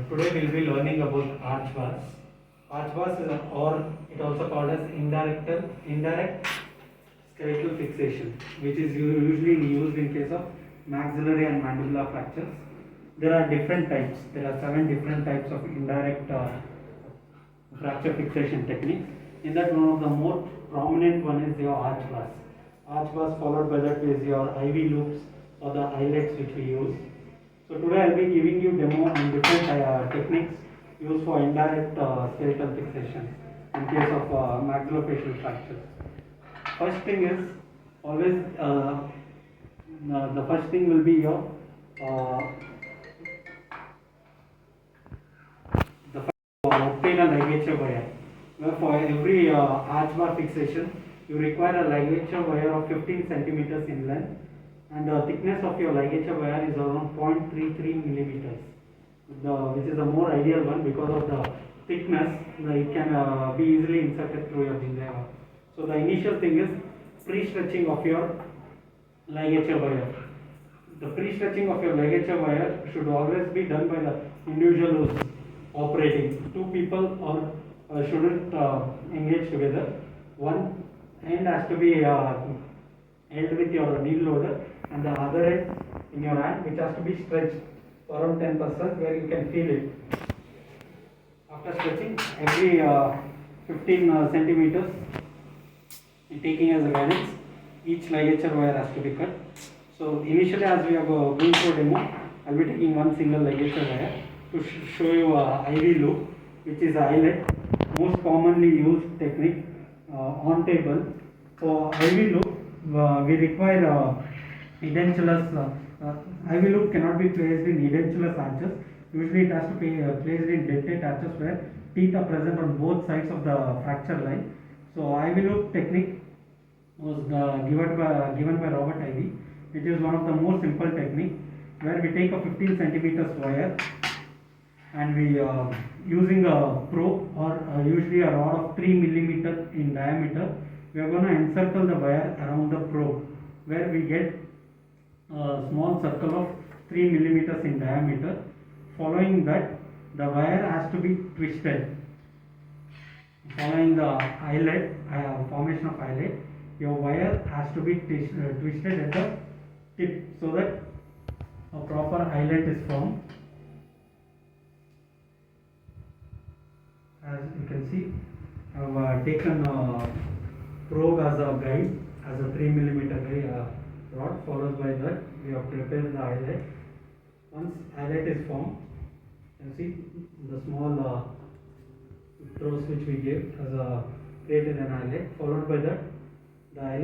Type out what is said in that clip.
Today we'll be learning about arch bars. Arch bars is or it also called as indirect skeletal fixation, which is usually used in case of maxillary and mandibular fractures. There are different types. There are 7 different types of indirect fracture fixation techniques. In that, one of the most prominent one is your arch bars. Arch bars followed by that is your IV loops or the eyelets which we use. So today I will be giving you demo on different techniques used for indirect skeletal fixation in case of maxillofacial fractures. First thing is always the first thing will be your the first obtain a ligature wire. Where for every arch bar fixation you require a ligature wire of 15 centimeters in length, and the thickness of your ligature wire is around 0.33 millimeters, which is a more ideal one because of the thickness. It can be easily inserted through your gingiva. So the initial thing is pre-stretching of your ligature wire. The pre-stretching of your ligature wire should always be done by the individual who's operating. Two people or shouldn't engage together. One end has to be held with your needle loader, and the other end in your hand, which has to be stretched around 10% where you can feel it. After stretching, every 15 centimeters, taking as a guidance, each ligature wire has to be cut. So initially, as we are going through a demo, I will be taking one single ligature wire to show you IV loop, which is a eyelet, most commonly used technique on table. For IV loop, we require edentulous. IV loop cannot be placed in edentulous arches. Usually, it has to be placed in dentate arches where teeth are present on both sides of the fracture line. So, IV loop technique was given by Robert Ivy. It is one of the most simple technique where we take a 15 centimeters wire and we using a probe or usually a rod of 3 millimeter in diameter, we are going to encircle the wire around the probe where we get a small circle of 3 millimeters in diameter. Following that, the wire has to be twisted. Following the eyelet, formation of eyelet, your wire has to be twisted at the tip so that a proper eyelet is formed. As you can see, I have taken a probe as a guide, as a 3 millimeter rod. Followed by that, we have prepared the eyelet. Once eyelet is formed, you see the small throws which we gave as a created an eyelet. Followed by that, the eyelet